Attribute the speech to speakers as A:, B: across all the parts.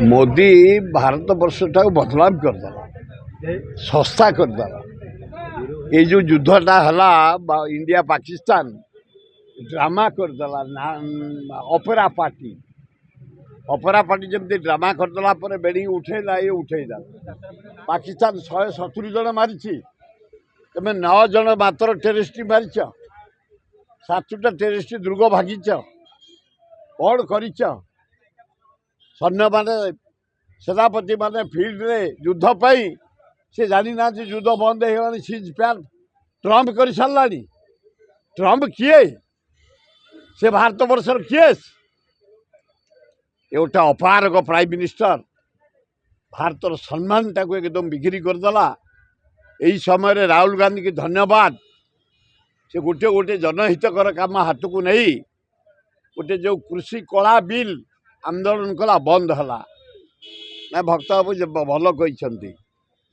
A: मोदी भारत वर्ष टाक बदनाम करदेला, सस्ता करदेला। ये जो युद्धटा हला इंडिया पाकिस्तान ड्रामा करदेला ना, ऑपेरा पार्टी जमी ड्रामा करदेला पर बेड़ी उठेला ये उठेला। पाकिस्तान 170 जन मारी, तुम 9 जन मात्र टेररिस्ट मारिच, 7टा टेररिस्ट दुर्ग भागिच, कौन कर सैन्य माने सेनापति माने फील्ड रे युद्ध पाई से जानी ना युद्ध बंद हो सीज फायर ट्रम्प कर सारा। ट्रम्प किए से भारत वर्षर किए गोटे अपारक प्राइम मिनिस्टर भारतर सम्मान टाक एकदम बिक्री करदेला। यही समय राहुल गांधी की धन्यवाद। से गोटे गोटे जनहितकर काम हाथ को नहीं गोटे जो कृषि कला बिल आंदोलन कला बंद है ना। भक्त बाबू भल कहते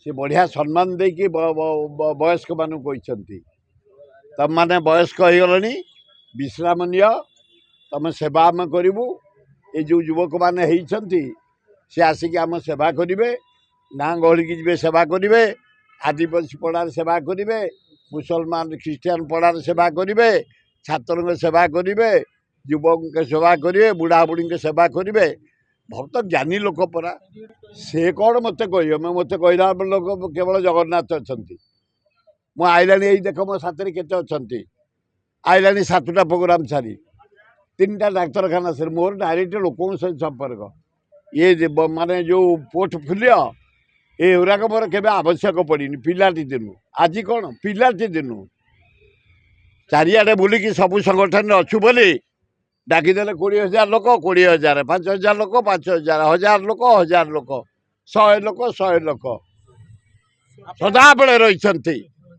A: सी बढ़िया सम्मान देकी वयस्क मान कहते तुम मैंने वयस्क हो गलनी विश्राम नि तुम सेवा आम करूँ। ये जो युवक मैंने सी आसिक आम सेवा करेंगे, गाँ गहली की जी सेवा करेंगे, आदिवासी पड़ार सेवा करेंगे, मुसलमान ख्रीष्टियान पड़ार सेवा करेंगे, छात्र सेवा करेंगे, युवक के सेवा करेंगे, बुढ़ा बुढ़ी के सेवा करेंगे। भक्त ज्ञानी लोक परा से कौन मत कह मत कहला लोक केवल जगन्नाथ अच्छा मु आईला यही देख मो साथ केते अच्छा आईला 7टा प्रोग्राम सारी 3टा डाक्तरखाना सर मोर डायरेक्ट लोक संपर्क ये माने जो पोर्टफोलियो ये गुराक मोर के आवश्यक पड़ी पिलाटी दिन आज कौन पिलाटी दिन चारिआडे बुलिकी सबू संगठन अच्छु बोली डाकिदेले 20,000 लोक 20,000 5,000 लोक 5,000 1000 लोक 1000 लोक 100 लोक 100 लोक सदाबले रही।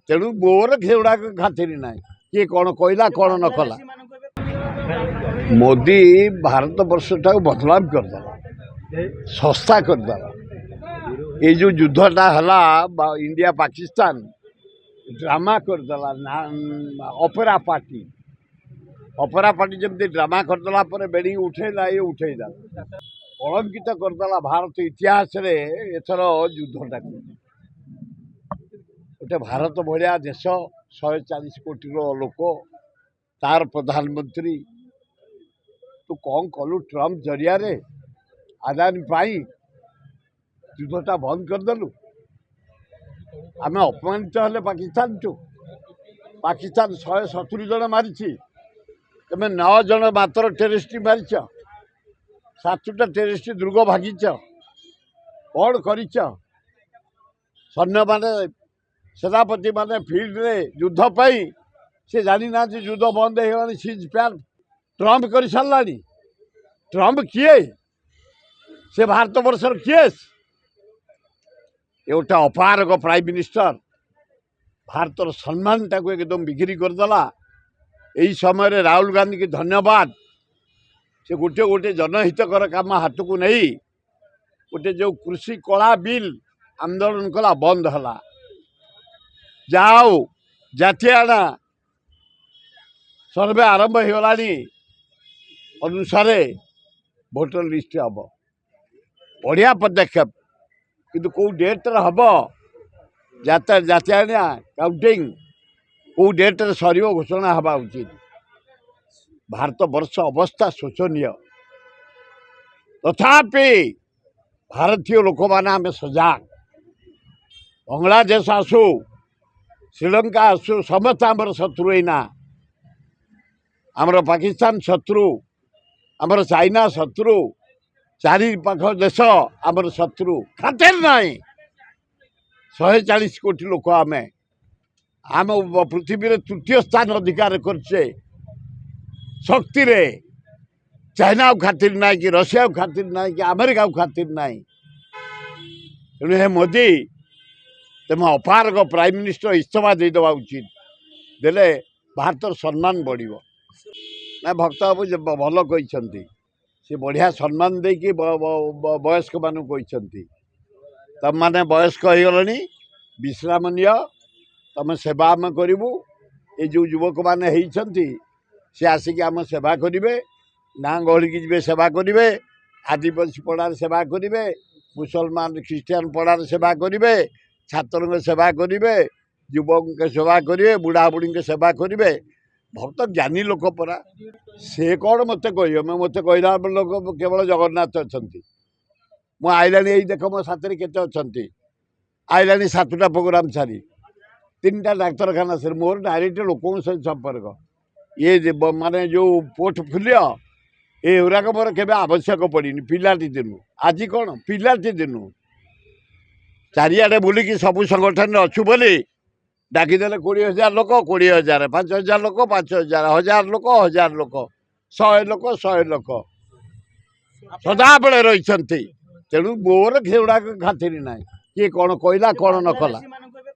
A: तेणु मोर सेगुड़ा खातिर ना किए कौन कहला कौन न कला। मोदी भारत वर्ष टाक बदनाम करदेला, सस्ता करदेला। ये जो युद्धटा हला इंडिया पाकिस्तान ड्रामा करदेला ना, ऑपेरा पार्टी जमी ड्रामा करदेला पर बेड़ी उठेला ये उठेला। कलंकित करदेला भारत इतिहास रे एथर युद्धटा गोटे भारत भाया देश 140 कोटी लोक तार प्रधानमंत्री तू कौन कलु ट्रम्प जरिया रे आदानी पाई युद्धटा बंद करदेलु। आम अपमानित हेले पाकिस्तान 170 जन मारी, तुम 9 जन मात्र टेररिस्ट मारिच, 7टा टेररिस्ट दुर्ग भागिच, कौन कर सैन्य माने सेनापति माने फील्ड रे युद्ध पाई से जानी ना युद्ध बंद हो सीज फायर ट्रम्प कर सारा। ट्रम्प किए से भारत वर्षर किए गोटे अपारक प्राइम मिनिस्टर भारतर सम्मान टाक एकदम बिक्री करदेला। यही समय राहुल गांधी की धन्यवाद। से गोटे गोटे जनहितकर काम हाथ को नहीं गोटे जो कृषि कला बिल आंदोलन कला बंद है। जाओ जातियाना सर्वे आरंभ हो गला अनुसार भोटर लिस्ट हम बढ़िया पदक्षेप किंतु कौ डेट हम जातियाना काउंटिंग कौ डेट सर घोषणा हवा उचित। भारत वर्ष अवस्था शोचनीय तथापि भारतीय लोक मैंने आम सजाग। बांग्लादेश आसू श्रीलंका आसू समस्त आमर शत्रु एना आमर पाकिस्तान शत्रु आमर चाइना शत्रु चारि पाख देश आमर शत्रु खातिर ना 140 कोटी लोक आम पृथ्वी तृतीय स्थान अधिकार करछे शक्ति रे। चाइना खातिर ना कि रशिया खातिर ना कि अमेरिका खातिर ना। तेणु हे मोदी तुम अपारक प्राइम मिनिस्टर इस्तीफा देदेवा उचित देले भारतर सम्मान बढ़ ना। भक्त बाबू भल कहते सी बढ़िया सम्मान देकी वयस्क मान कहते तुम मैंने वयस्क हो गलनी विश्राम नि तुम सेवा आम करूँ। ये जो युवक मैंने सी आसिक आम सेवा करेंगे, गाँ गहली की जी सेवा करेंगे, आदिवासी पड़ार सेवा करेंगे मुसलमान ख्रीस्टान पड़ार सेवा करेंगे छात्र सेवा करेंगे युवक के सेवा करेंगे बुढ़ा बुढ़ी के सेवा करेंगे भक्त ज्ञानी लोक परा से कौन मत कह मत कहला लोक केवल जगन्नाथ अच्छा मु आईला यही देख मो साथी केते अच्छा आईला 7टा प्रोग्राम सारी 3टा डाक्तरखाना सर मोर डायरेक्ट लोक संपर्क ये माने जो पोर्टफोलियो एगुराक मोर के आवश्यक पड़नी पिलाटी दिन आज कौन पिलाटी दिन चारिआडे बुलिकी सबू संगठन अच्छु बोली डाकिदेले 20,000 लोक 20,000 5,000 लोक 5,000 1000 लोक 1000 लोक 100 लोक 100 लोक सदाबले रही तेणु मोर सेगुड़ाक खातिर ना किए कौन कहला कौन न कला